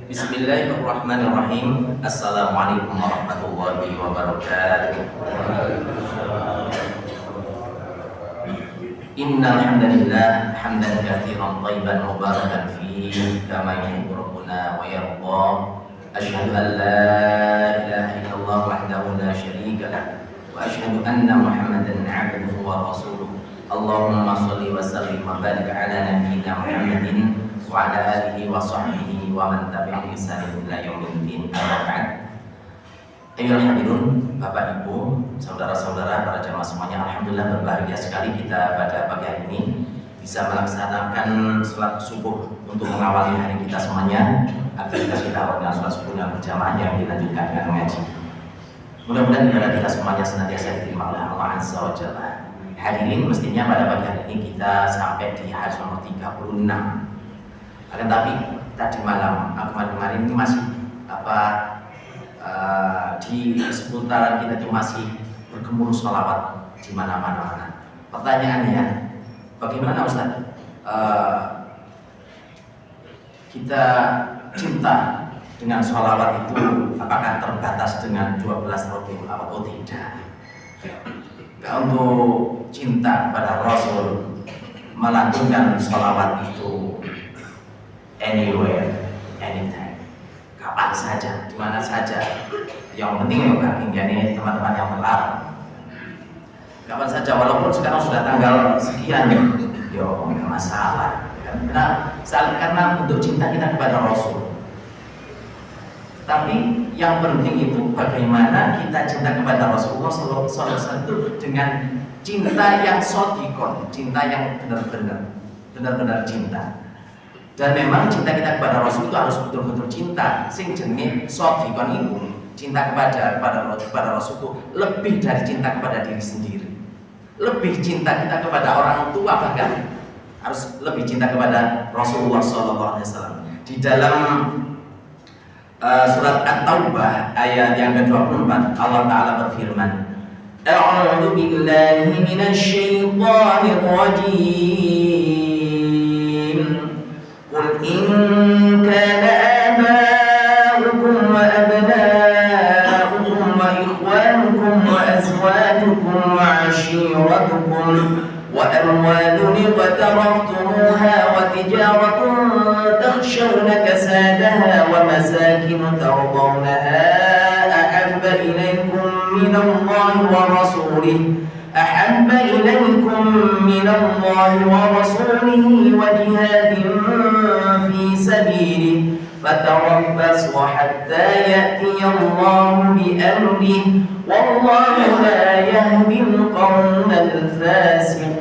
Bismillahirrahmanirrahim. Assalamualaikum warahmatullahi wabarakatuh. Innal hamdalillah hamdan katsiran thayyiban mubarakan fihi kama yuhibbu rabbuna wa yarda. Asyhadu an la ilaha illallah wahdahu la syarika lah wa asyhadu anna Muhammadan 'abduhu wa rasuluh. Allahumma shalli wa sallim wa barik ala nabiyyina Muhammadin wa ala alihi wa sahbihi wa man tabi'ahum bi ihsan ila yaumiddin. Amma ba'd. Ayyuhal hadirun, Bapak Ibu, saudara-saudara, para jamaah semuanya, alhamdulillah berbahagia sekali kita pada pagi hari ini bisa melaksanakan salat subuh untuk mengawali hari kita semuanya. Aktivitas kita awal dengan salat subuh yang berjamaah yang dilanjutkan dengan mengaji. Mudah-mudahan ibadah kita semuanya senantiasa diterima oleh Allah Azza wa Jalla. Hadirin, mestinya pada pagi hari ini kita sampai di hadis nomor 36. Akan tapi tadi malam, kemarin ini masih di seputaran kita itu masih bergemuruh sholawat di mana-mana. Pertanyaannya, bagaimana Ustaz? Kita cinta dengan sholawat itu apakah terbatas dengan 12 rakaat atau tidak? Untuk cinta pada Rasul melantunkan sholawat itu anywhere, anytime, kapan saja, di mana saja. Yang penting bukan hingga ini teman-teman yang terlarang. Kapan saja, walaupun sekarang sudah tanggal sekian, yo nggak masalah. Karena untuk cinta kita kepada Rasul. Tapi yang penting itu bagaimana kita cinta kepada Rasulullah SAW itu dengan cinta yang sodikon, cinta yang benar-benar cinta. Dan memang cinta kita kepada Rasul itu harus betul-betul cinta. Sing jenenge sodikon itu cinta kepada Rasul itu lebih dari cinta kepada diri sendiri. Lebih cinta kita kepada orang tua, bahkan harus lebih cinta kepada Rasulullah SAW. Di dalam surat At-Taubah ayat yang ke-24 Allah Ta'ala berfirman, A'udzu billahi minasy syaithanir rajim. Qul in kana aba'ukum wa abna'ukum wa ikhwanukum wa azwajukum wa 'ashiratukum wa amwalun iqtaraftumuha wa tijaratun takhshawna kasadaha wa masakin tardawnaha ahabba ilaykum minallahi wa rasulih wa jihadin fi sabilihi fatarabbasu hatta ya'tiyallahu bi amrihi wallahu la yahdil qawmal fasiqin.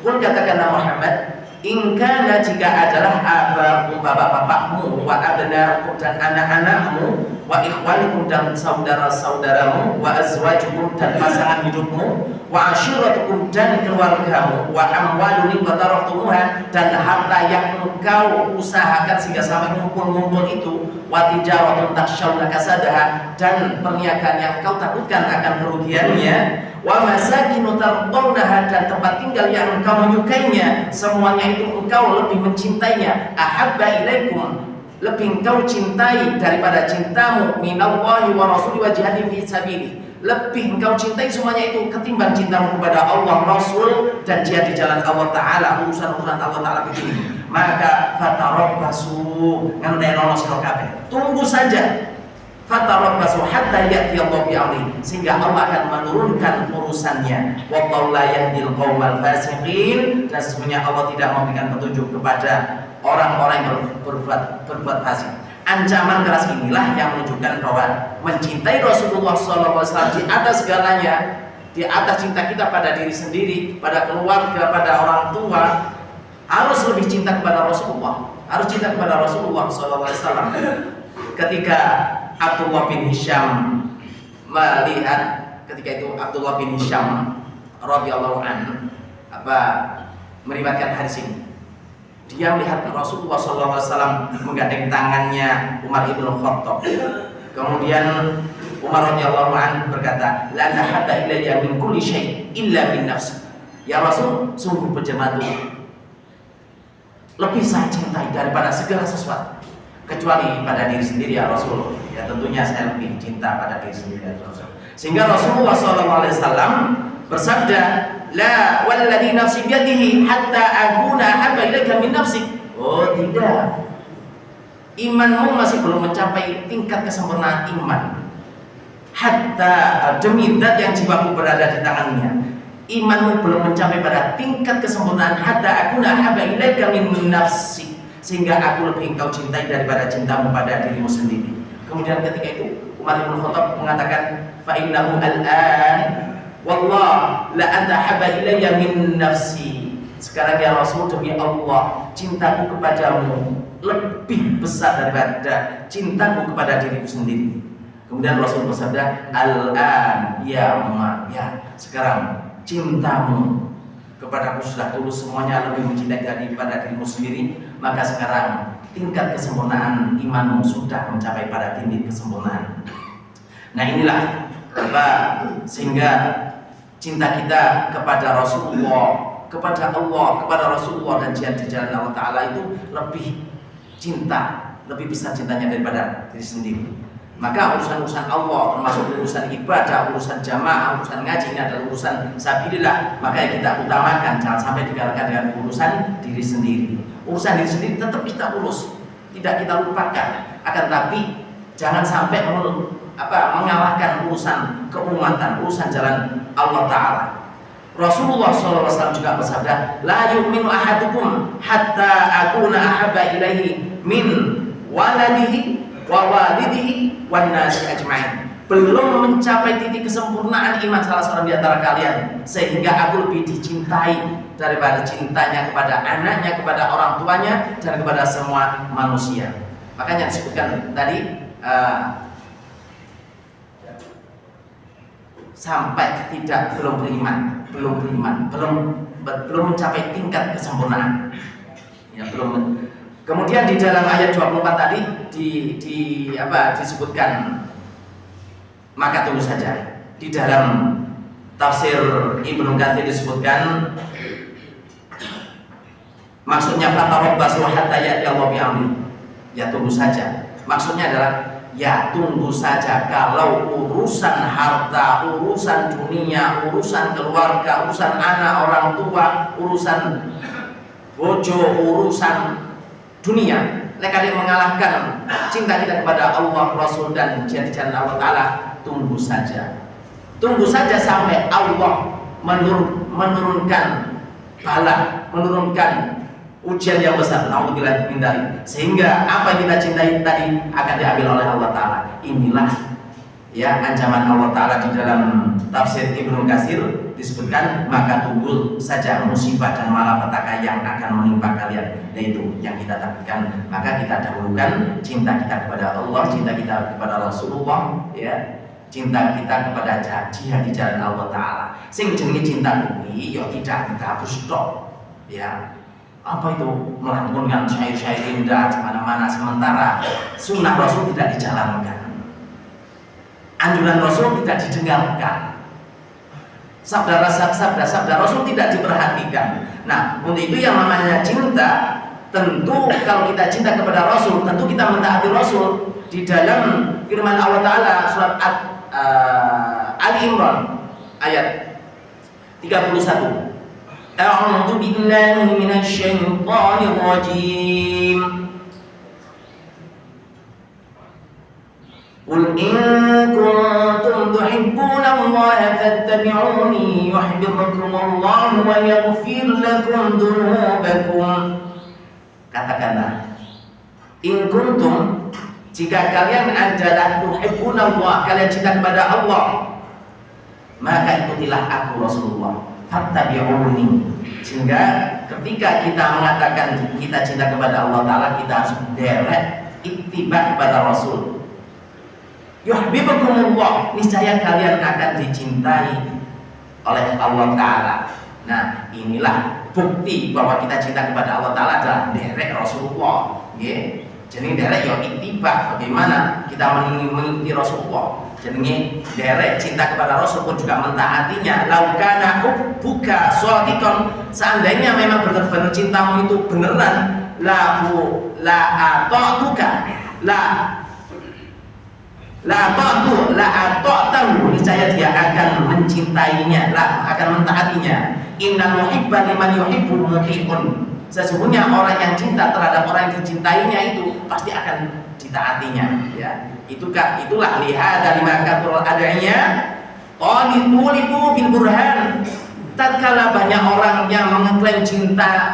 Qul, katakanlah Muhammad, in kana, jika adalah abakum, bapak-bapakmu, wa abna'ukum, dan anak-anakmu, wa ikhwanukum, dan saudara-saudaramu, wa azwajukum, dan pasangan hidupmu, wa ashiratukum, dan keluargamu, wa amwalun iqtaraftumuha, dan harta yang engkau usahakan sehingga sampai ngumpul-ngumpul itu, wa tijaratun takhshawna kasadaha, dan perniagaan yang engkau takutkan akan kerugiannya, wa masakinu tardawnaha, dan tempat tinggal yang engkau menyukainya, semuanya itu engkau lebih mencintainya, ahabba ilaikum, lebih engkau cintai daripada cintamu, minallahi wa rasuli wa jihadin fi sabilihi, lebih engkau cintai semuanya itu ketimbang cintamu kepada Allah, Rasul, dan jihad di jalan Allah Ta'ala, urusan-urusan Allah Ta'ala begini. Maka fatarabbasu, ngentenono sira kabeh, tunggu saja, fatarabbasu hatta ya'tiyallahu bi amri, sehingga Allah akan menurunkan urusannya. Wallahu la yahdil qaumal fasiqin, dan sesungguhnya Allah tidak memberikan petunjuk kepada orang-orang yang berbuat fasik. Ancaman keras inilah yang menunjukkan bahwa mencintai Rasulullah SAW di atas segalanya, di atas cinta kita pada diri sendiri, pada keluarga, pada orang tua, harus lebih cinta kepada Rasulullah, harus cinta kepada Rasulullah SAW. Ketika Abdullah bin Hisham melihat, ketika itu Abdullah bin Hisham radhiyallahu anhu meriwayatkan hadis ini, dia melihat Rasulullah SAW menggandeng tangannya Umar ibn Khattab. Kemudian Umar radhiyallahu anhu berkata, la nahabba ilayya min kulli syai' illa bin nafs. Ya Rasul, sungguh berjemaah, lebih saya cintai daripada segala sesuatu, kecuali pada diri sendiri ya Rasul. Ya tentunya saya lebih cinta pada diri sendiri ya Rasul. Sehingga Rasulullah SAW bersabda, la walladhi nafsi biyadihi hatta akuna habba ilaika min nafsik. Oh tidak, imanmu masih belum mencapai tingkat kesempurnaan iman. Hatta demi zat yang jiwaku berada di tangannya, imanmu belum mencapai pada tingkat kesempurnaan hatta akuna habba ilaika min nafsik, sehingga aku lebih engkau cintai daripada cintamu pada dirimu sendiri. Kemudian ketika itu Umar bin Khattab mengatakan, fa innahu al-an wallah la anta habba ilayya min nafsi. Sekarang ya Rasul, demi Allah, cintaku kepadamu lebih besar daripada cintaku kepada diriku sendiri. Kemudian Rasul bersabda, al-an ya Umar, ya sekarang cintamu kepadaku sudah tulus, semuanya lebih mencintai daripada dirimu sendiri. Maka sekarang tingkat kesempurnaan imanmu sudah mencapai pada titik kesempurnaan. Nah inilah apa, sehingga cinta kita kepada Rasulullah, kepada Allah, kepada Rasulullah dan jihad di jalan Allah Ta'ala itu lebih cinta, lebih besar cintanya daripada diri sendiri. Maka urusan-urusan Allah, termasuk urusan ibadah, urusan jamaah, urusan ngaji, ini adalah urusan sabilillah, maka yang kita utamakan, jangan sampai dikalahkan dengan urusan diri sendiri. Urusan diri sendiri tetap kita urus, tidak kita lupakan. Akan tapi jangan sampai mengalahkan urusan keumatan, urusan jalan Allah Ta'ala. Rasulullah SAW juga bersabda, la yu'minu ahadukum hatta akuna ahabba ilaihi min waladihi wa walidihi wan nasi ajma'in. Belum mencapai titik kesempurnaan iman salah seorang di antara kalian sehingga aku lebih dicintai daripada cintanya kepada anaknya, kepada orang tuanya, dan kepada semua manusia. Makanya disebutkan tadi sampai belum beriman, belum mencapai tingkat kesempurnaan. Ya, belum. Kemudian di dalam ayat 24 tadi disebutkan, maka tunggu saja. Di dalam tafsir Ibnu Katsir disebutkan, maksudnya fatarabbasu hatta ya'ti Allah bi amri. Ya tunggu saja. Maksudnya adalah ya tunggu saja, kalau urusan harta, urusan dunia, urusan keluarga, urusan anak, orang tua, urusan bojo, urusan dunia, mereka yang mengalahkan cinta kita kepada Allah, Rasul dan jalan Allah Ta'ala, tunggu saja. Tunggu saja sampai Allah menurunkan bala, menurunkan ujian yang besar, naudzubillah min dzalik, sehingga apa yang kita cintai tadi akan diambil oleh Allah Ta'ala. Inilah ya ancaman Allah Ta'ala di dalam tafsir Ibnu Katsir disebutkan, maka tunggu saja musibah dan malapetaka yang akan menimpa kalian. Nah itu yang kita takutkan. Maka kita dahulukan cinta kita kepada Allah, cinta kita kepada Rasulullah, ya, cinta kita kepada jihad di jalan Allah Ta'ala. Sing jenenge cinta kuwi ya tidak dihapus tok, ya. Apa itu melantunkan syair-syair indah di mana-mana sementara sunnah Rasul tidak dijalankan, anjuran Rasul tidak didengarkan, sabda Rasul tidak diperhatikan. Nah untuk itu yang namanya cinta, tentu kalau kita cinta kepada Rasul, tentu kita mentaati Rasul. Di dalam firman Allah Ta'ala surat Ali Imran ayat 31, A'udzu billahi minasy syaithanir rajim. Qul in kuntum tuhibbuna Allaha fattabi'uni yuhibbukumullahu wa yaghfir lakum dzunubakum. Katakanlah, in kuntum, jika kalian adalah tuhibbuna Allah, kalian cinta kepada Allah, maka ikutilah aku Rasulullah. Fattabi'uni. Sehingga ketika kita mengatakan kita cinta kepada Allah Ta'ala, kita harus derek ittiba kepada Rasul. Yuhibbukumullah, niscaya kalian akan dicintai oleh Allah Ta'ala. Nah inilah bukti bahwa kita cinta kepada Allah Ta'ala adalah derek Rasulullah, yeah. Jadi derek ya ittiba, bagaimana kita mengikuti Rasulullah. jenenge derek cinta kepada Rasul pun juga mentaatinya. Laukana hubbuka shadiqan, seandainya memang benar-benar cintamu itu beneran, la ata'tuka la ata'tahu, niscaya dia akan mencintainya, akan mentaatinya. Innal muhibba liman yuhibbu muti'un, sesungguhnya orang yang cinta terhadap orang yang dicintainya itu pasti akan ditaatinya, ya. Itulah lihat dari maka adanya qalibu bil burhan. Tatkala banyak orang yang mengklaim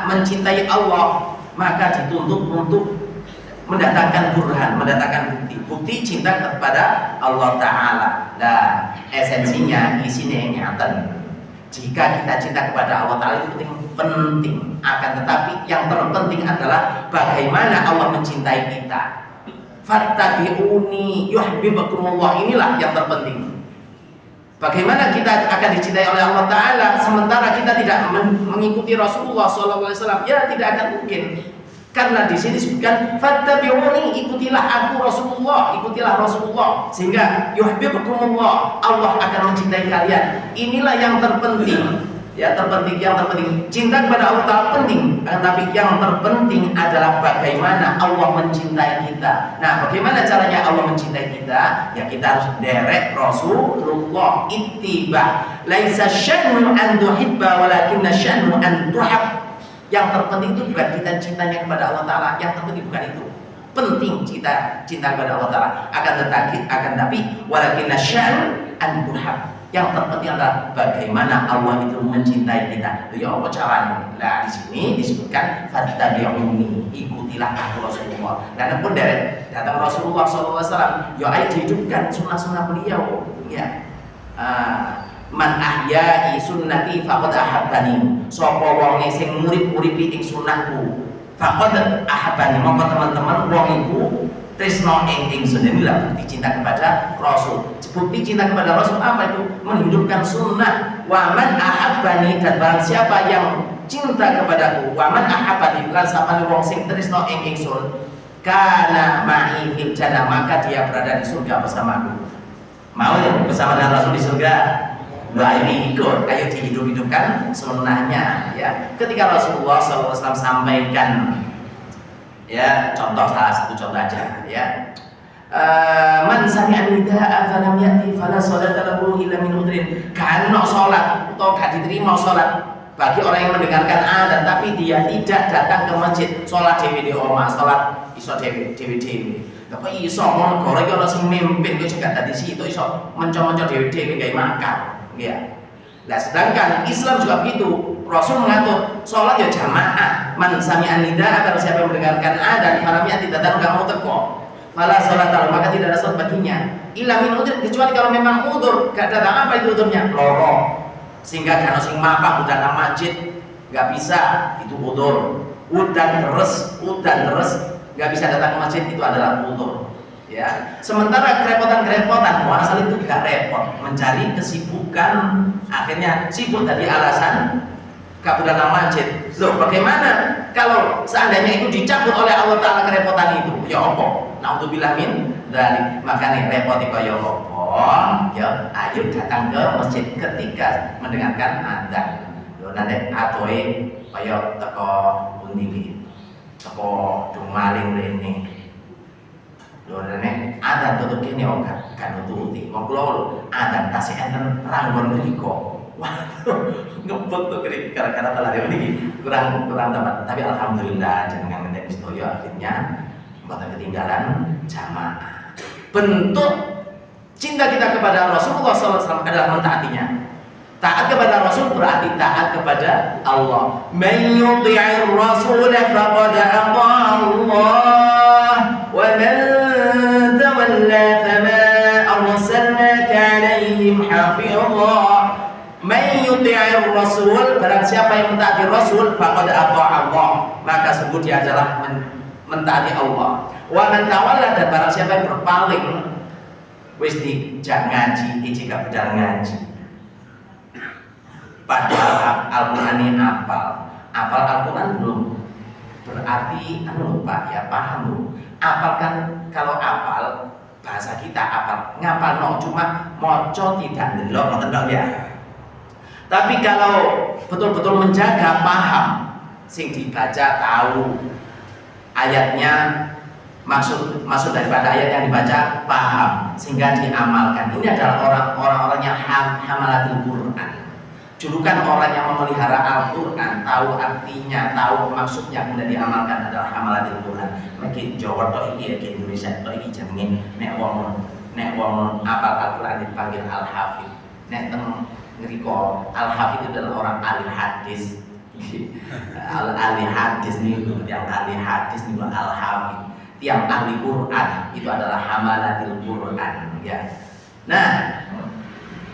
mencintai Allah, maka dituntut untuk mendatangkan burhan, mendatangkan bukti cinta kepada Allah Ta'ala. Nah, esensinya isinya nyata. Jika kita cinta kepada Allah Ta'ala itu penting, akan tetapi yang terpenting adalah bagaimana Allah mencintai kita. Fattabi'uni yuhibbukumullah, inilah yang terpenting. Bagaimana kita akan dicintai oleh Allah Ta'ala sementara kita tidak mengikuti Rasulullah SAW? Ya, tidak akan mungkin. Karena di sini disebutkan fattabi'uni, ikutilah aku Rasulullah, ikutilah Rasulullah, sehingga yuhibbukumullah, Allah akan mencintai kalian. Inilah yang terpenting. Ya, yang terpenting. Cinta kepada Allah Ta'ala penting, tapi yang terpenting adalah bagaimana Allah mencintai kita. Nah, bagaimana caranya Allah mencintai kita? Ya, kita harus derek Rasulullah, ittiba. Laisa syanu an tuhibba walakinna syanu an tuhab. Yang terpenting itu bukan kita cintanya kepada Allah Ta'ala, yang terpenting bukan itu. Penting cinta kepada Allah Ta'ala, akan tapi walakinna syanu an tuhab. Yang terpenting adalah bagaimana Allah itu mencintai kita. Ya, apa caranya? Nah, di sini disebutkan fattabi'uni, ikutilah aku Rasulullah. Dan pun dari datang Rasulullah SAW, ya ayo dihidupkan sunnah-sunnah beliau. Ya, man ahya'i sunnati faqad ahabbani. Sapa wong sing ngurip-uripi ing sunnahku, faqad ahabbani. Maka teman-teman wong iku tresno ing ingsun. Inilah bukti cinta kepada Rasul. Bukti cinta kepada Rasul apa itu? Menghidupkan sunnah. Waman ahabbani, dan barang siapa yang cinta kepadaku, waman ahabbani, lan sapane wong sing tresno ing ingsun, kana ma'i fil jannah, maka dia berada di surga bersamaku. Mau bersama dengan Rasul di surga? Nah, ini ikut, ayo dihidup-hidupkan sunnahnya, ya. Ketika Rasulullah SAW sampaikan, ya, salah satu contoh aja, ya. Man sami'a nida'a falam ya'ti fala sholata lahu illa min udhrin. Kana salat atau gak diterima salat bagi orang yang mendengarkan adzan tapi dia tidak datang ke masjid, salat dhewe di omah, salat iso dhewe. Apa iso ngono negara iki ana sing mimpin kok juga dadi situ iso menco-menco dhewe-dhewe gawe makar, ya. Nah, sedangkan Islam juga begitu. Rasul mengatur salat ya jamaah. Man sami'a nida'a, kalau siapa yang mendengarkan adzan falam ya'ti, datang enggak mau teko, fala sholat, maka tidak ada sholat baginya illa min udhrin, kecuali kalau memang udzur. Gak datang, apa itu udzurnya? Loro, sehingga kalau sing mapah udah nang masjid nggak bisa, itu udzur. Udan terus nggak bisa datang ke masjid, itu adalah udzur, ya. Sementara kerepotan asal itu gak repot, mencari kesibukan, akhirnya sibuk tadi alasan gak udah nang masjid. Loh, bagaimana kalau seandainya itu dicabut oleh Allah Ta'ala kerepotan itu? Ya apa? Naudzubillah min dzalik. Makanya repot kaya apa? Ya, ayo datang ke masjid ketika mendengarkan adzan. Lho, nanti atoe kaya teko pundi, teko dumaling rene. Lho, nek adzan tutup kene ora kan nututi. Wong kula lho adzan tasih enten ranggon mriko. Waduh, ngebut tuh gara-gara telah ini kurang tepat. Tapi alhamdulillah jenengan ngenteni sedaya akhirnya mboten ketinggalan jamaah. Bentuk cinta kita kepada Rasulullah SAW adalah mentaatinya. Taat kepada Rasul berarti taat kepada Allah. Man yuti'ir rasul faqad ata'a Allah wa man tawalla fama arsalnaka 'alaihim hafizha. Man yuti'ir rasul, barang siapa yang mentaati Rasul, faqad ata'a Allah, maka sungguh dia adalah mentaati Allah. Wa man tawalla, dan barang siapa yang berpaling, wis dijak ngaji, jika bedal ngaji. Padahal Al-Qur'an ini apal Al-Qur'an belum berarti Pak ya paham. Apal kan, kalau apal bahasa kita apa ngapal no, cuma moco tidak ndelok ngoten ya. Tapi kalau betul-betul menjaga paham sing dibaca, tahu ayatnya, maksud daripada ayat yang dibaca paham sehingga diamalkan. Ini adalah orang-orang yang hamalatul Quran. Julukan orang yang memelihara Al-Quran, tahu artinya, tahu maksudnya, kemudian diamalkan adalah hamalatul Quran. Mungkin Jawa atau ini ke Indonesia atau ini jenenge nek wong apal Al-Quran dipanggil Al-Hafidh. Nek teng ngriko Al-Hafidh itu adalah orang ahli hadis. Ahli hadis nih, yang ahli hadis nih Al-Hafidh. Yang ahli Quran itu adalah hamalatul Quran ya. Nah,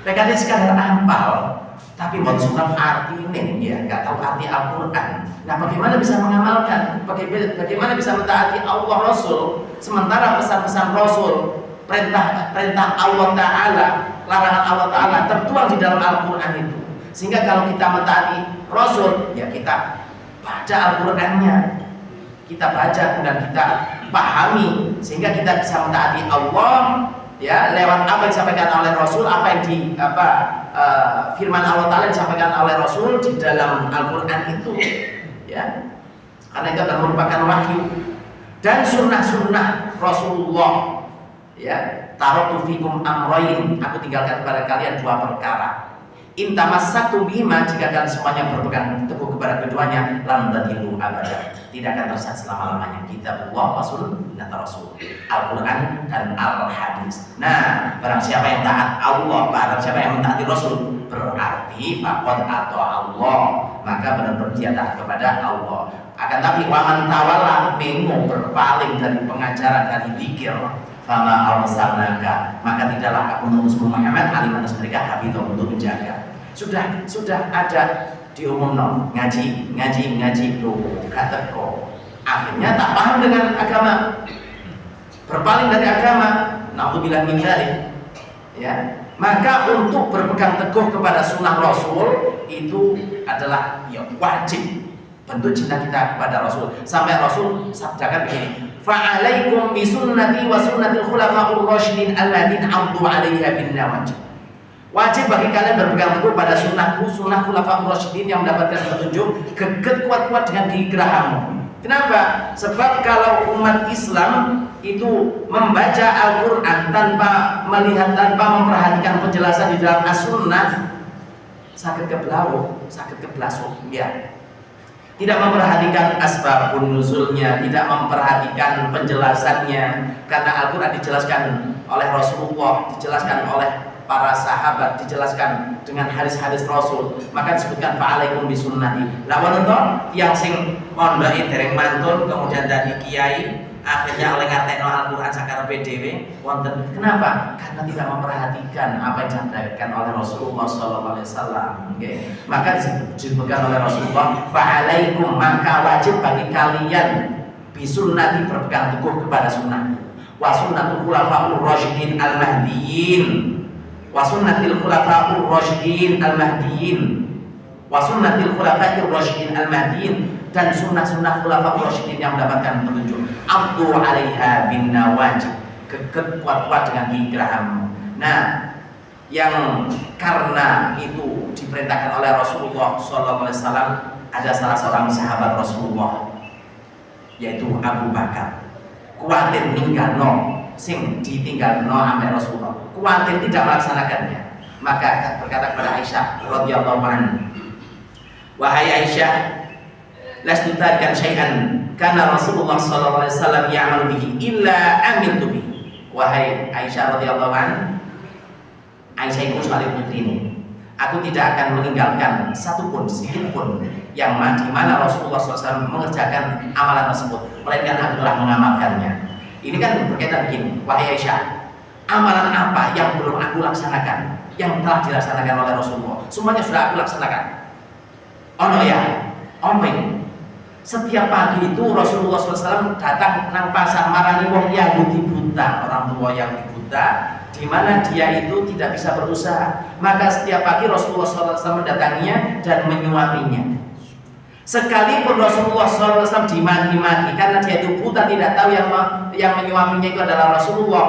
mereka ini sekadar ampal tapi buat surat artinya ya, nggak tahu arti Al-Quran. Nah, bagaimana bisa mengamalkan? Bagaimana bisa mentaati Allah Rasul sementara pesan-pesan Rasul, perintah Allah Ta'ala, larangan Allah Ta'ala tertuang di dalam Al-Quran itu. Sehingga kalau kita mentaati Rasul, ya kita baca Al-Qurannya, kita baca dan kita pahami sehingga kita bisa mentaati Allah ya lewat apa yang disampaikan oleh Rasul, apa yang firman Allah Ta'ala disampaikan oleh Rasul di dalam Al-Quran itu ya, karena itu akan merupakan wahyu dan sunnah-sunnah Rasulullah ya. Taraktu fikum amrayn, aku tinggalkan kepada kalian dua perkara. In tamassaktum bihima, jika kalian semuanya berpegang teguh kepada keduanya, lam tadillu abada, tidak akan tersesat selama-lamanya. Kitabullah wa sunnah Rasul, Al-Quran dan Al-Hadis. Nah, barang siapa yang taat Allah, barang siapa yang mentaati Rasul, berarti faqad ata Allah, maka benar-benar dia taat kepada Allah. Akan tapi waman tawalla, mengo berpaling dari pengajaran, dari zikir, fama arsalnaka, maka tidaklah aku mengutus Muhammad alim atas mereka hafidhah, untuk menjaga. Sudah ada diumumno ngaji loh gak teko, akhirnya tak paham dengan agama, berpaling dari agama, naudzubillah min dzalik ya. Maka untuk berpegang teguh kepada sunnah Rasul itu adalah ya wajib, bentuk cinta kita kepada Rasul. Sampai Rasul sabdakan begini, fa'alaikum bisunnati wa sunnatil khulafa'ur rasyidin alladziina 'addu 'alaiha bin nawajib. Wajib bagi kalian berpegang teguh pada sunnahku, sunnah khulafa'ur rasyidin yang mendapatkan petunjuk, geget kuat-kuat dengan gigi gerahammu. Kenapa? Sebab kalau umat Islam itu membaca Al-Quran tanpa melihat, tanpa memperhatikan penjelasan di dalam as-sunnah, sakit keblasuk ya. Tidak memperhatikan asbabun nuzulnya, tidak memperhatikan penjelasannya, karena Al-Quran dijelaskan oleh Rasulullah, dijelaskan oleh para sahabat, dijelaskan dengan hadis-hadis Rasul, maka disebutkan fa'alaikum bisunnati. Lawan itu yang sing mondhoke dereng mantun kemudian dadi kiai, akhirnya oleh ngartekno Al-Quran sakarepe dhewe wonten. Kenapa? Karena tidak memperhatikan apa yang disampaikan oleh Rasulullah SAW. Okay. Maka disebutkan oleh Rasulullah fa'alaikum, maka wajib bagi kalian bisunnati, berpegang teguh kepada sunnah, wa sunnatul khulafa'ur rasyidin al-mahdiyyin, wa sunnatil khulafa'ur rasyidin al-mahdiyyin, wa sunnatil khulafa'ir rasyidin al-mahdiyyin, dan sunnah-sunnah khulafa'ur rasyidin yang mendapatkan petunjuk. Abdu 'alaiha bin nawajib, geget kuat-kuat dengan gigi gerahammu. Nah, yang karena itu diperintahkan oleh Rasulullah SAW, ada salah seorang sahabat Rasulullah yaitu Abu Bakar, kuatir ninggalno sing ditinggalno sampai Rasulullah, kuatir tidak melaksanakannya. Maka berkata kepada Aisyah radhiyallahu anha, wahai Aisyah, lastu tarikan syai'an karena Rasulullah sallallahu alaihi wasallam ya'malu bihi illa amintu bihi. Wahai Aisyah radhiyallahu anha, Aisyah itu sekali putri ini, aku tidak akan meninggalkan satupun, sedikit pun yang di mana Rasulullah SAW mengerjakan amalan tersebut, melainkan aku telah mengamalkannya. Ini kan berkaitan begini, wahai Aisyah, amalan apa yang belum aku laksanakan, yang telah dilaksanakan oleh Rasulullah? Semuanya sudah aku laksanakan. Ono ya, omeng. Setiap pagi itu Rasulullah SAW datang nang pasar marani wong Yahudi buta, orang tua Yahudi buta, di mana dia itu tidak bisa berusaha. Maka setiap pagi Rasulullah SAW mendatanginya dan menyuapinya. Sekalipun Rasulullah SAW dimaki-maki karena dia itu buta, tidak tahu yang menyuapinya itu adalah Rasulullah,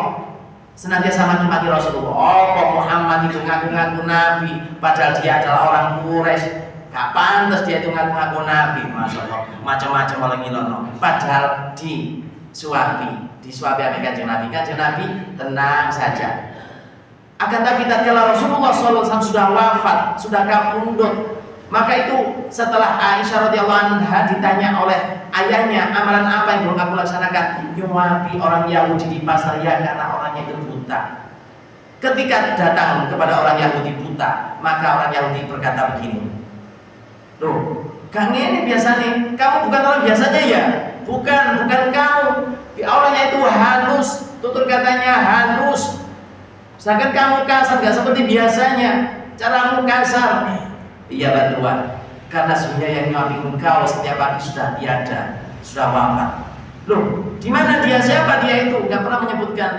senantiasa maki-maki Rasulullah. Oh, kok Muhammad itu ngaku-ngaku nabi, padahal dia adalah orang Quraisy. Gak pantas dia itu ngaku-ngaku nabi, masya Allah, macam-macam oleh ngilono. Padahal disuapi ambil kanjeng Nabi, tenang saja. Akan tapi tatkala Rasulullah SAW sudah wafat, sudah kapundhut, maka itu setelah Aisyah radhiyallahu anha ditanya oleh ayahnya, amalan apa yang belum aku laksanakan? Nyuapi orang Yahudi di pasar ya, karena orangnya itu buta. Ketika datang kepada orang Yahudi buta, maka orang Yahudi berkata begini, loh, Kang ini biasanya, kamu bukan orang biasanya ya? Bukan kamu. Orangnya itu halus, tutur katanya halus. Sedangkan kamu kasar, gak seperti biasanya. Caramu kasar. Iya Tuhan, karena sebenarnya yang nyuapi engkau setiap pagi sudah tiada, sudah wafat. Loh, di mana dia? Siapa dia itu? Gak pernah menyebutkan.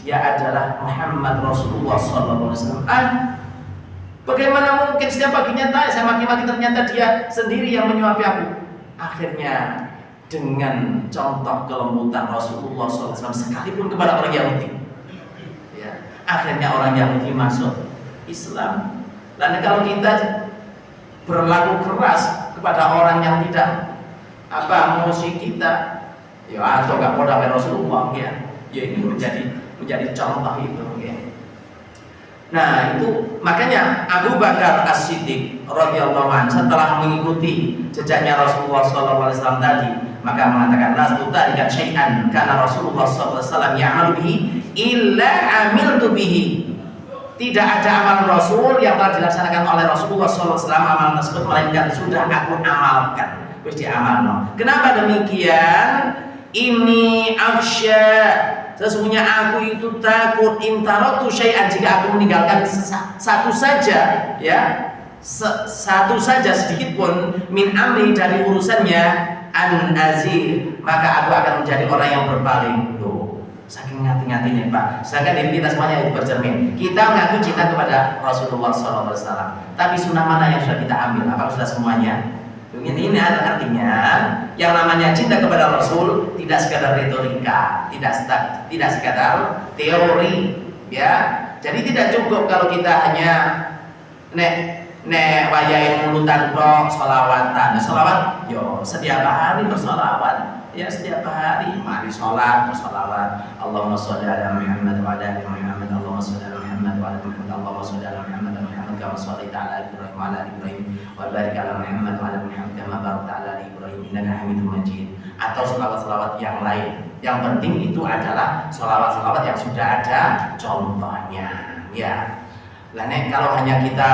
Dia adalah Muhammad Rasulullah SAW. Bagaimana mungkin setiap paginya tanya saya maki-maki, ternyata dia sendiri yang menyuapi aku. Akhirnya dengan contoh kelembutan Rasulullah SAW sekalipun kepada orang Yahudi, ya, akhirnya orang Yahudi masuk Islam. Dan kalau kita berlaku keras kepada orang yang tidak musuh kita, ya atau gak mau dapat Rasulullah, ya ini menjadi contoh itu, ya. Nah itu makanya Abu Bakar As-Siddiq radhiyallahu anhu setelah mengikuti jejaknya Rasulullah SAW tadi, maka mengatakan lastu tarikat syai'an karena Rasulullah SAW ya'malu bihi illa amiltu bihi. Tidak ada amalan Rasul yang telah dilaksanakan oleh Rasulullah SAW amalan tersebut melainkan sudah aku amalkan. Wis diamalno. Kenapa demikian? Ini akhsya, sesungguhnya aku itu takut intaratu syai'an, jika aku meninggalkan satu saja, ya, satu saja sedikit pun min amri dari urusannya an azir, maka aku akan menjadi orang yang berpaling. Tuh, saking ngati-ngatinya Pak. Sedangkan diri kita semuanya itu bercermin. Kita mengaku cinta kepada Rasulullah SAW, tapi sunnah mana yang sudah kita ambil? Apakah sudah semuanya? Ini artinya yang namanya cinta kepada Rasul tidak sekadar retorika, tidak sekadar teori, ya. Jadi tidak cukup kalau kita hanya wayahe mulutan tok sholawatan. Sholawat yo setiap hari bersolawat, ya setiap hari mari sholat bersolawat. Allahumma sholli ala Muhammad wa ala ali Muhammad. Allahumma sholli ala Muhammad wa ala ali Muhammad. Allahumma sholli ala Muhammad wa ala ali Muhammad kama shallaita ala Ibrahim wa ala ali Ibrahim wa barik ala Muhammad wa ala ali Muhammad kama barakta ala ali Ibrahim innaka Hamidum Majid. Atau sholawat-sholawat yang lain. Yang penting itu adalah sholawat-sholawat yang sudah ada contohnya, ya. Lah kalau hanya kita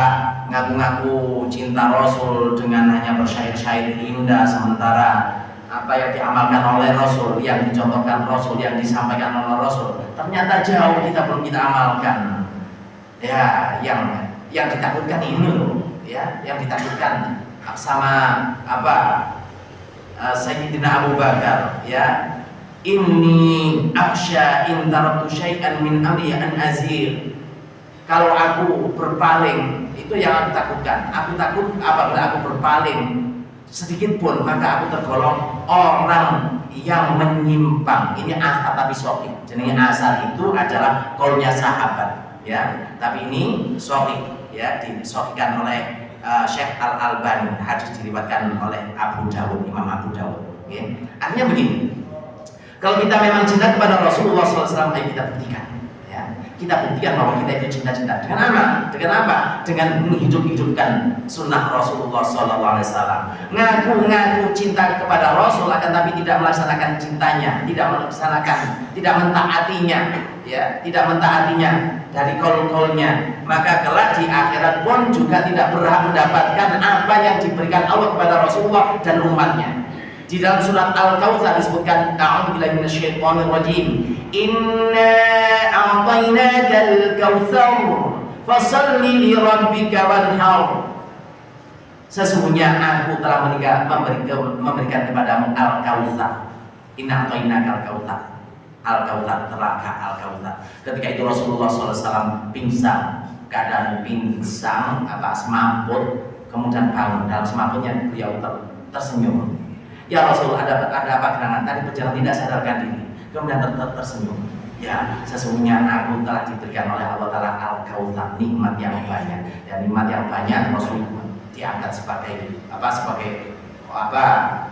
ngaku-ngaku cinta Rasul dengan hanya bersyair-syair indah, sementara apa yang diamalkan oleh Rasul, yang dicontohkan Rasul, yang disampaikan oleh Rasul ternyata jauh kita belum kita amalkan, ya, yang ditakutkan ini loh, ya, yang ditakutkan sama Sayyidina Abu Bakar, ya, inni akhsha in taraktu syai'an min amri an azir. Kalau aku berpaling, itu yang aku takutkan. Aku takut apabila aku berpaling sedikit pun, maka aku tergolong orang yang menyimpang. Ini asar tapi sahih. Jadi asar itu adalah qaulnya sahabat, ya. Tapi ini sahih, ya, disahihkan oleh Syekh Al-Albani. Hadis diriwayatkan oleh Abu Dawud, Imam Abu Dawud. Okay. Artinya begini. Kalau kita memang cinta kepada Rasulullah SAW, ayo kita buktikan. Kita buktikan bahwa kita itu cinta-cinta. Dengan apa? Dengan menghidup-hidupkan sunnah Rasulullah SAW. Ngaku-ngaku cinta kepada Rasul, akan tapi tidak melaksanakan cintanya, tidak mentaatinya, ya, tidak mentaatinya dari qaul-qaulnya. Maka kelak di akhirat pun juga tidak berhak mendapatkan apa yang diberikan Allah kepada Rasulullah dan umatnya. Di dalam surat Al-Kautsar disebutkan, a'udzubillahi minasyaitonir rajim. Inna a'tainakal kautsar fashalli li rabbika wanhar. Sesungguhnya aku telah memberikan kepadamu Al-Kautsar. Inna a'tainakal kautsar. Al-Kautsar, telaga Al-Kautsar. Ketika itu Rasulullah SAW pingsan, keadaan pingsan, semaput, kemudian bangun. Dalam semaputnya beliau tersenyum. Ya Rasul, ada apa gerangan? Tadi berjalan tidak sadarkan diri, kemudian tersenyum. Ya, sesungguhnya aku telah diberikan oleh Allah Ta'ala al-kautsar, nikmat yang banyak. Dan nikmat yang banyak Rasul diangkat sebagai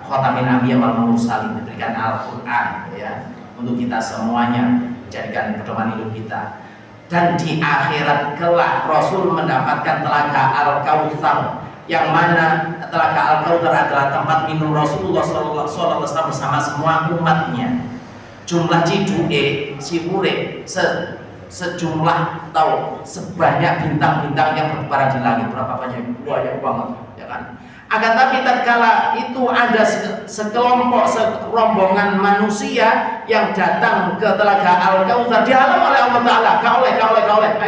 khatamin anbiya wal mursalin, diberikan Al-Qur'an ya untuk kita semuanya, menjadikan pedoman hidup kita. Dan di akhirat kelak Rasul mendapatkan telaga Al-Kautsar, yang mana telaga Al-Kautsar adalah tempat minum Rasulullah SAW bersama semua umatnya. Jumlah ciduke sipure sejumlah atau sebanyak bintang-bintang yang bertebaran di langit. Berapa banyak banget ya kan. Akan tapi tatkala itu ada sekelompok serombongan manusia yang datang ke telaga Al-Kautsar, dihalau oleh Allah Ta'ala. Kaoleh,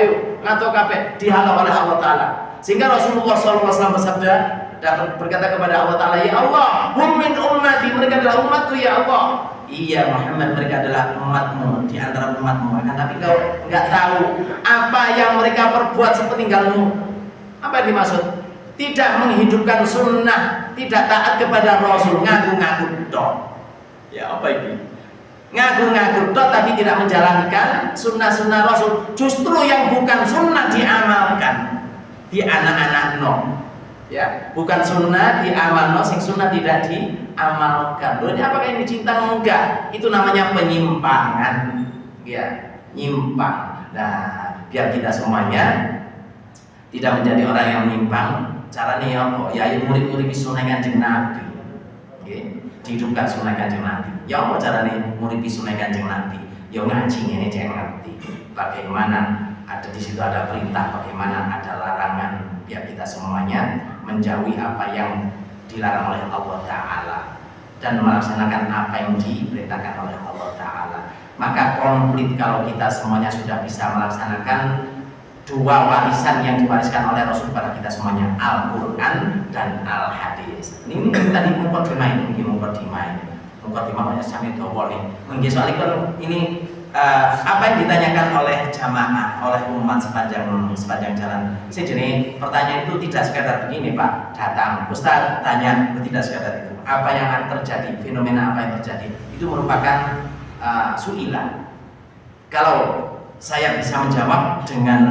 ayo ngato kabeh, dihalau oleh Allah Ta'ala. Sehingga Rasulullah SAW bersabda dan berkata kepada Allah Ta'ala, ya Allah, hum min ummati, mereka adalah umatku ya Allah. Iya Muhammad, mereka adalah umatmu, di antara umatmu. Akan tapi kau nggak tahu apa yang mereka perbuat sepeninggalmu. Apa yang dimaksud? Tidak menghidupkan sunnah, tidak taat kepada Rasul, ngaku-ngaku tok. Ya apa ini? Ngaku-ngaku tok tapi tidak menjalankan sunnah-sunnah Rasul. Justru yang bukan sunnah diamalkan di anak-anak no. Ya, bukan sunnah diamalkan, sing sunnah tidak diamalkan. Loh, ini apakah ini cinta? Enggak, itu namanya penyimpangan. Ya, nyimpang. Nah, biar kita semuanya tidak menjadi orang yang menyimpang. Caranya apa? Ya, murid-murid sunnah Kanjeng Nabi. Okay. Dihidupkan sunnah Kanjeng Nabi. Ya apa caranya murid sunnah Kanjeng Nabi? Ya ngaji ini jangan ngerti. Bagaimana ada di situ ada perintah, bagaimana ada larangan, biar kita semuanya menjauhi apa yang dilarang oleh Allah Ta'ala dan melaksanakan apa yang diperintahkan oleh Allah Ta'ala. Maka komplit kalau kita semuanya sudah bisa melaksanakan dua warisan yang diwariskan oleh Rasul kepada kita semuanya, Al-Quran dan Al-Hadis. Ini tadi mungkin banyak sampai doa nih. Mungkin soalnya ini apa yang ditanyakan oleh jamaah, oleh umat sepanjang jalan. Jadi pertanyaan itu tidak sekadar begini Pak, datang Ustaz tanya, tidak sekadar itu. Apa yang akan terjadi, fenomena apa yang terjadi, itu merupakan su'ilah. Kalau saya bisa menjawab dengan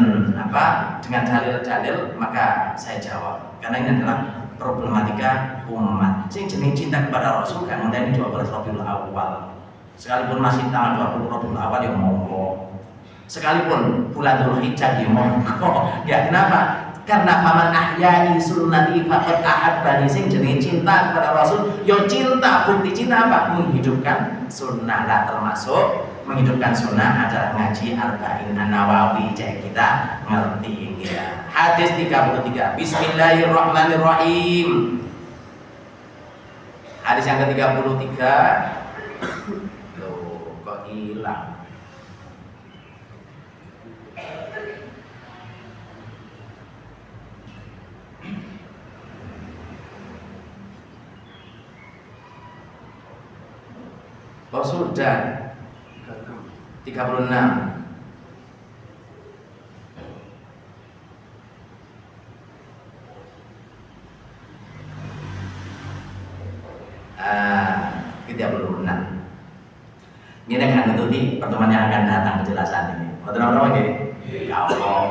dalil-dalil, maka saya jawab. Karena ini adalah problematika umat. Sing jenis cinta kepada Rasul kan ini 12 Rabiul Awal. Sekalipun masih tanggal 20 Rabiul Awal ya monggo. Sekalipun bulan Dzulhijjah ya monggo. Ya kenapa? Karena paman ahya'i sunnati faqad ahabbani, sing jenenge cinta kepada Rasul, ya cinta, bukti cinta apa? Menghidupkan sunnah. Lah termasuk menghidupkan sunnah adalah ngaji Arba'in An-Nawawi, jadi kita ngerti ya. Hadis 33. Bismillahirrahmanirrahim. Hadis yang ke-33. Loh, kok hilang? Oh sudah 36. Ini akan menutupi pertemuan yang akan datang penjelasan ini. Betul-betul oke? Ya Allah.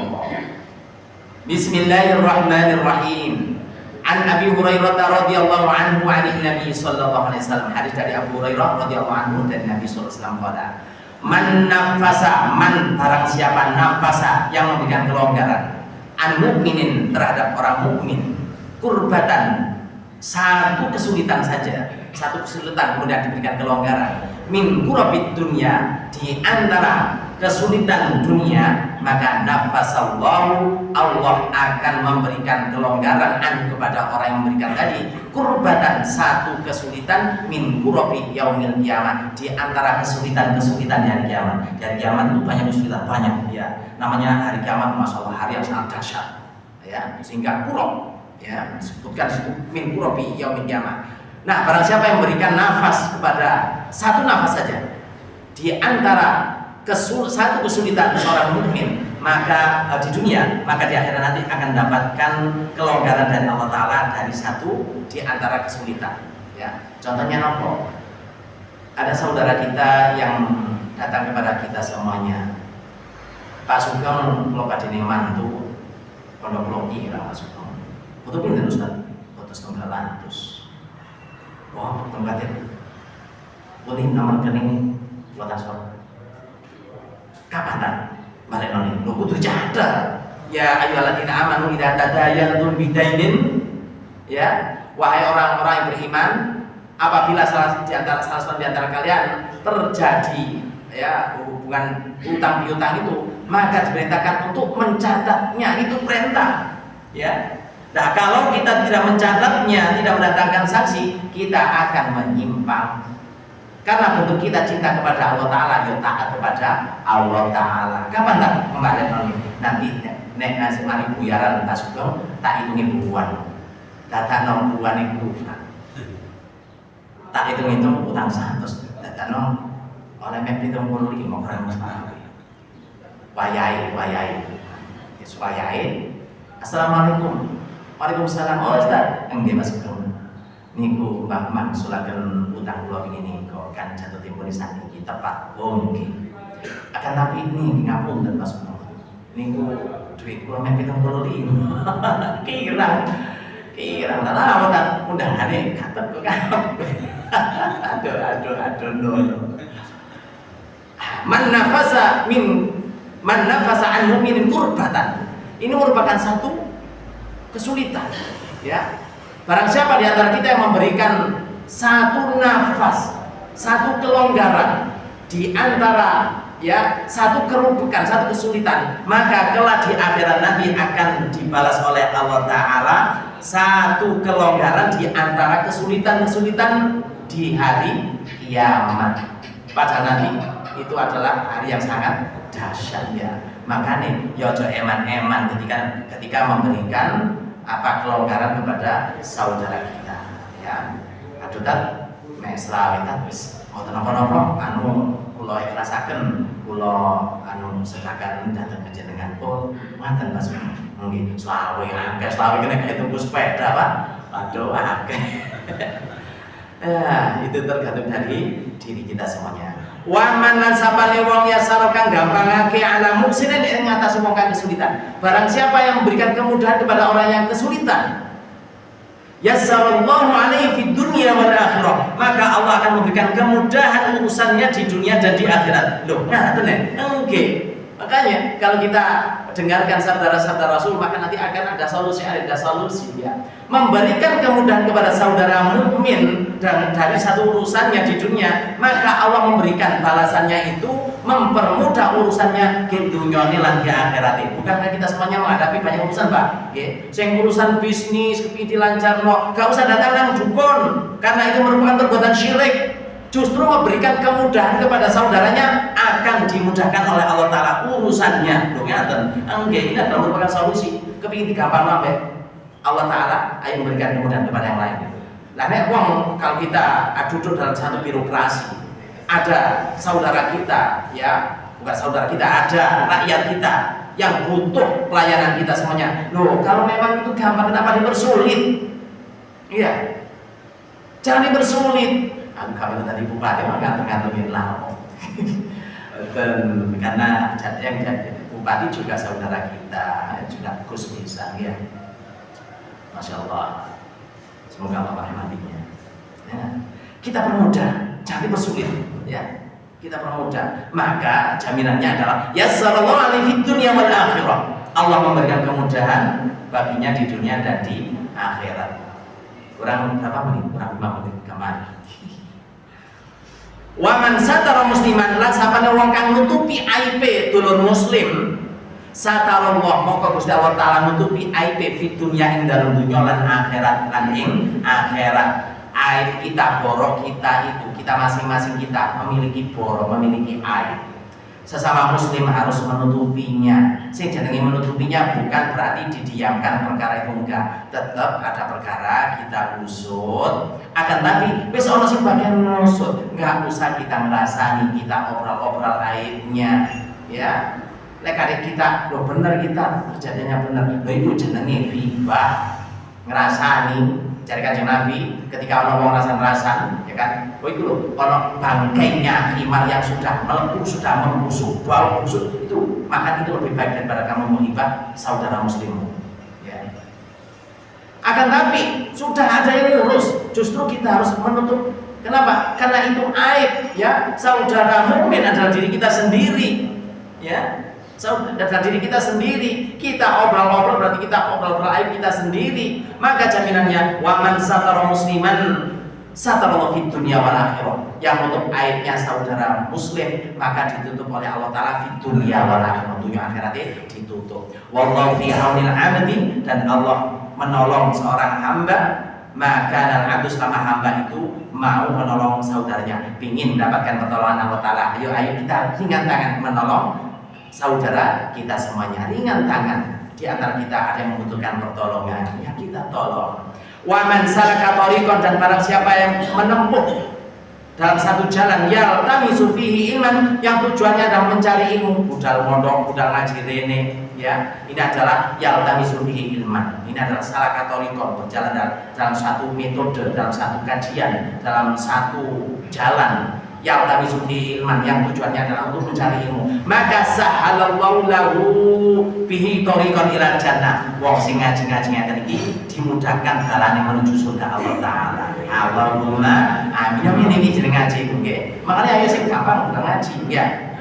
Bismillahirrahmanirrahim. An Abi Hurairah radhiyallahu anhu 'anil Nabi sallallahu alaihi wasallam. Hadis dari Abu Hurairah radhiyallahu anhu dari Nabi sallallahu alaihi wasallam. Man nafasa, man barang siapa nafasa yang memberikan kelonggaran an mukminin terhadap orang mukmin, kurbatan satu kesulitan saja, satu kesulitan kemudian diberikan kelonggaran, min kurabid dunia, di antara kesulitan dunia, maka nafasallahu, Allah akan memberikan kelonggaran kepada orang yang memberikan tadi kurbatan satu kesulitan, min kurabi yaumil kiamat, di antara kesulitan-kesulitan hari kiamat. Hari kiamat itu banyak kesulitan, banyak ya. Namanya hari kiamat, masalah hari yang sangat dahsyat ya, sehingga kurab ya disebutkan min kurabi yaumil kiamat. Nah, barang siapa yang memberikan nafas kepada satu nafas saja di antara satu kesulitan seorang mukmin, maka di dunia, maka di akhirat nanti akan mendapatkan kelonggaran dari Allah Ta'ala dari satu di antara kesulitan ya. Contohnya nopo, ada saudara kita yang datang kepada kita semuanya. Pak Sugeng kalau kadene mantu pondok loki lah Pak Sugeng. Butuh pinten Ustaz? Butuh 900. Wah, tempatnya. Boleh nomor rekening buat transfer. Kapan tak? Balik noni. Lo kudu cadar. Ya ayyuhalladzina amanu idza tadayantum bidainin, ya wahai orang-orang yang beriman, apabila salah satu di antara kalian terjadi ya hubungan utang piutang itu, maka diperintahkan untuk mencatatnya, itu perintah ya. Nah kalau kita tidak mencatatnya, tidak mendatangkan saksi, kita akan menyimpang. Karena bentuk kita cinta kepada Allah Ta'ala, ya taat kepada Allah Ta'ala. Kapan tak kembali nanti nek ngasih mari buyaran tak suka tak hitungi buan, data nol buan itu tak hitung utang 100, data nol oleh mep 75 gram masalah. Wayai Assalamualaikum. Waalaikumsalam. Oh Ustaz, enggak Mas Sugeng. Niku Mbak mangsulaken utang kula ini kok kan jatuh tempo nisan iki tepat. Oh nggih. Akan tapi ini ngapunten Mas Sugeng. Niku duit kula meh 75. Kirang lah awak undangane katep kok kan. Aduh no. Man nafasa an mu'minin kurbatan. Ini merupakan satu kesulitan, ya. Barang siapa di antara kita yang memberikan satu nafas, satu kelonggaran di antara ya satu kerupukan, satu kesulitan, maka kelak di akhirat nanti akan dibalas oleh Allah Ta'ala satu kelonggaran di antara kesulitan-kesulitan di hari kiamat. Pada nanti itu adalah hari yang sangat dahsyat ya. Makanya yojo eman-eman ketika memberikan apa kelonggaran kepada saudara kita ya. Aduh tat mesra wetat wis mboten napa-napa anu kula ikhlasaken kula anu sedekahan dateng panjenengan pun wonten Mas. Nggih selawe kena kayak tuku sepeda Pak. Aduh akeh. Itu tergantung dari diri kita semuanya. Wa man lan sapane wong yasara kang gampangake ala muksinen ing ngatasi wong kang kesulitan. Barang siapa yang memberikan kemudahan kepada orang yang kesulitan, yassarallahu alaihi fid dunya wal akhirah, maka Allah akan memberikan kemudahan urusannya di dunia dan di akhirat. Loh, ngaten ya? Nggih. Makanya kalau kita dengarkan sabda Rasul, maka nanti akan ada solusi ya. Memberikan kemudahan kepada saudara mukmin dan dari satu urusannya di dunia, maka Allah memberikan balasannya itu mempermudah urusannya di dunia ini lan di akhirat. Bukankah kita semuanya menghadapi banyak urusan, Pak? Nggih. Sing urusan bisnis kepiti lancarno, gak usah datang nang dukun karena itu merupakan perbuatan syirik. Justru memberikan kemudahan kepada saudaranya akan dimudahkan oleh Allah Ta'ala urusannya. Loh ngaten. Nggih, ini adalah merupakan solusi. Kepingin digampang wae. Allah Ta'ala ayo memberikan kemudahan kepada yang lain. Lah nek wong kalau kita duduk dalam satu birokrasi, ada saudara kita ya, bukan saudara kita, ada rakyat kita yang butuh pelayanan kita semuanya. Loh, kalau memang itu gampang kenapa dipersulit? Iya. Jangan dipersulit. Kami tadi bupati ngantung-ngantungin lah. Karena yang jadi bupati juga saudara kita, juga Gus Misang ya. Masya Allah. Semoga Allah merahmatinya. Ya. Kita permudah, jangan dipersulit ya. Kita permudah. Maka jaminannya adalah yassarallahu alaihi fid dunya wal akhirah. Allah memberikan kemudahan baginya di dunia dan di akhirat. Kurang berapa menit? Kurang 5 menit kemarin. Wa man satara musliman lan sapane wong kang nutupi aibe dulur muslim, satarallah moko Gusti Allah Taala nutupi aibe fi dunya ing dalem dunya lan akhirat lan ing akhirat. Aib kita, borok kita itu, kita masing-masing kita memiliki borok, memiliki aib. Sesama muslim harus menutupinya. Sing jenenge menutupinya bukan berarti didiamkan perkara itu, enggak. Tetap ada perkara kita usut. Akan tapi wis ana sing bagian ngusut, enggak usah kita ngrasani, kita obrol-obrol aibnya, ya. Lek arek kita, lo bener kita, kejadiannya bener. Lho itu jenenge ghibah. Ngrasani Cari Kanjeng Nabi ketika orang wong rasan-rasan, ya kan? Oh itu loh, kalau bangkainya himar yang sudah melepuh, sudah membusuk, bau busuk itu, makan itu lebih baik daripada kamu menghibah saudara muslimmu. Ya. Akan tapi sudah ada yang ngurus, justru kita harus menutup. Kenapa? Karena itu aib, ya. Saudara mukmin adalah diri kita sendiri, ya. Saudara diri kita sendiri, kita obrol-obrol berarti kita obrol aib kita sendiri. Maka jaminannya waman satara musliman satarallahu fid dunya wal akhirah. Yang menutup aibnya saudara muslim maka ditutup oleh Allah taala fid dunya wal akhirah, dunia akhirat ditutup. Wallahu fi aunil 'abdi, dan Allah menolong seorang hamba maka dan abdu selama hamba itu mau menolong saudaranya, ingin mendapatkan pertolongan Allah taala. Ayo kita ringan tangan menolong saudara kita semuanya, ringan tangan. Di antara kita ada yang membutuhkan pertolongan, ya kita tolong. Wa man salaka thariqan, dan barang siapa yang menempuh dalam satu jalan yaltamisu fihi ilman, yang tujuannya adalah mencari ilmu, budal mondok, budal ngaji rene, ya. Ini adalah yaltamisu fihi ilman. Ini adalah salaka thariqan, berjalan dalam satu metode, dalam satu kajian, dalam satu jalan. Yaltamisu fihi ilman, yang tujuannya adalah untuk mencari ilmu, maka sahalallahu lahu bihi thariqan ila jannah. Wong sing ngaji-ngaji ngeten iki dimudahkan dalane menuju surga Allah taala. Allahumma amin. Ini jeneng ngaji nggih. Makanya ayo sing gampang udah ngaji ya.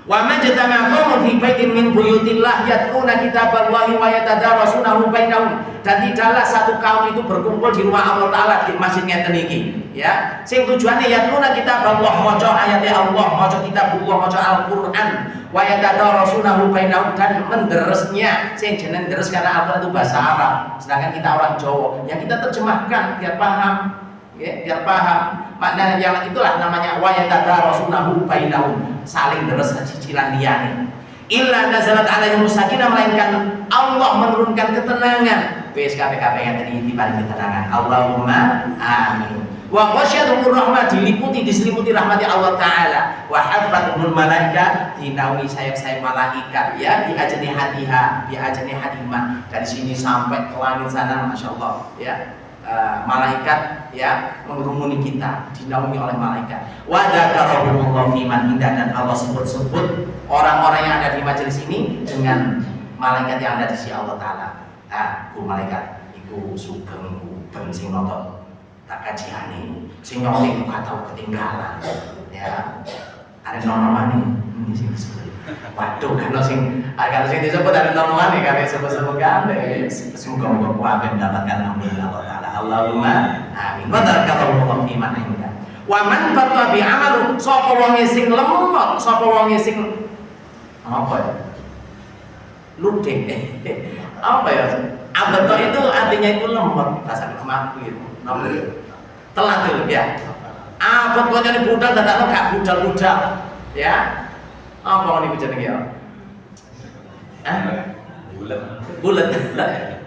Wa man jatama'a fi baitin min buyutillah yatluna kitaballahi wa yatadarasunahu bainahum, dan tidaklah satu kaum itu berkumpul di rumah Allah taala di masjid ngeten iki, ya. Sing tujuannya yatluna kitaballah, maca ayat Allah, maca kitabullah, maca Al-Qur'an, wa yatadarasunahu bainahum, dan menderesnya. Sing jeneng deres karena Al-Qur'an itu bahasa Arab, sedangkan kita orang Jawa, ya kita terjemahkan biar paham. Ya, biar paham makna yang itulah namanya wa yatadarasunahu bainahum, saling deres cicilan liyane. Illa nazalat alaihim sakinah, melainkan Allah menurunkan ketenangan. Wis kabeh-kabeh yang tadi dibalik ketenangan. Allahumma amin. Wa ghasyiyatuhur rahmah, diliputi diselimuti rahmati Allah taala. Wa hafathumul malaika, dinaungi sayap-sayap malaikat, ya, di ajni hatiha, di ajni hadimah. Dari sini sampai ke langit sana, masyaallah, ya. Malaikat, ya, mengerumuni kita, dinaungi oleh malaikat. Wa dzakarahumullahu fi man indah, dan Allah sebut-sebut orang-orang yang ada di majelis ini dengan malaikat yang ada di sisi Allah taala. Ku malaikat iku sugeng ku ben sing nonton tak kajiane, sing nyolong gak tau ketinggalan, ya. Ada nomor-nomane di sini disebut. Waduh, kalau sing disebut ada nomor-nomane kabeh sebut-sebut kabeh. Semoga kuat mendapatkan amin Allah taala. Allahumma amin. Wa dzakarahu fi man inda. Wa man batta bi amalu, sapa wonge sing lemot, sapa wonge sing apa ya? Ludeng. Apa ya? Abato itu artinya itu lemot, bahasa kemaku itu. Nomor telat itu ya. Abot kok nyane budal dadakno gak budal-budal. Ya. Apa niku jenenge ya? Bulet.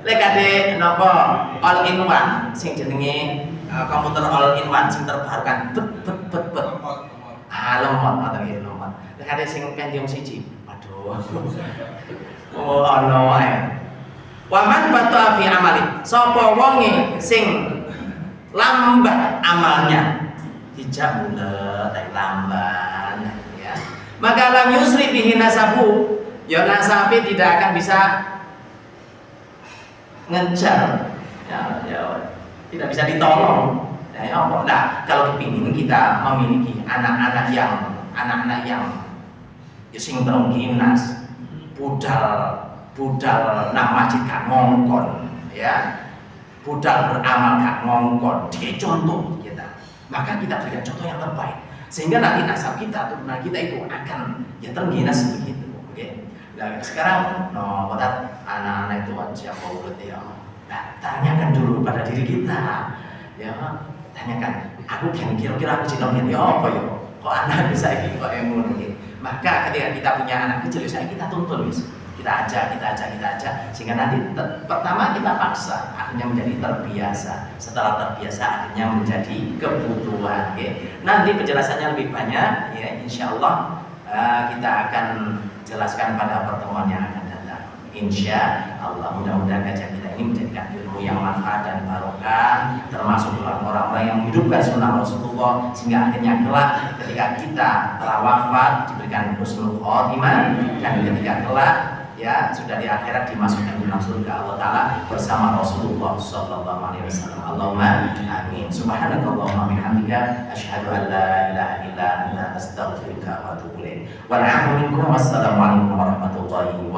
Lek ade napa all in one sing jenenge komputer all in one sing terbarukan bet. Lemot ngoten nggih lemot. Lek ade sing Pentium 1. Waduh. Oh ono wae. Wa man batta fi amali, sapa wonge sing lambat amalnya, dijak bulet lamban, ya. Maka lam yusri bihi nasabu, ya nasabe tidak akan bisa ngejar, ya, tidak bisa ditolong. Nah, kalau kepingin kita memiliki anak-anak yang sing terongginas, budal nang masjid gak ngongkon, ya, budal beramal gak ngongkon, dia contoh kita, maka kita berikan contoh yang terbaik, sehingga nanti nasab kita, turunan kita itu akan ya terengginas begitu. Okay? Nah, sekarang anak-anak itu aja mulut ya. Nah, tanyakan dulu pada diri kita, ya, tanyakan, aku kira-kira aku cinta ya apa ya? Kok anak bisa gitu, kok emu gitu. Maka ketika kita punya anak kecil, kita tuntun, kita ajak, sehingga nanti pertama kita paksa, akhirnya menjadi terbiasa. Setelah terbiasa, akhirnya menjadi kebutuhan. Okay? Nanti penjelasannya lebih banyak, ya, insya Allah kita akan jelaskan pada pertemuan yang akan datang. Insya Allah, mudah-mudahan kajian kita ini menjadikan ilmu yang manfaat dan barokah, termasuk orang-orang yang menghidupkan sunnah Rasulullah, sehingga akhirnya kelak ketika kita telah wafat diberikan husnul khotimah, dan ketika kelak ya sudah di akhirat dimasukkan dalam surga Allah Ta'ala bersama Rasulullah Sallallahu Alaihi Wasallam. Allahumma amin. Subhanakallahumma bihamdika asyhadu an la ilaha illa anta astaghfiruka wa atubu ilaik. Wal 'afwu minkum. Wassalamualaikum warahmatullahi wabarakatuh.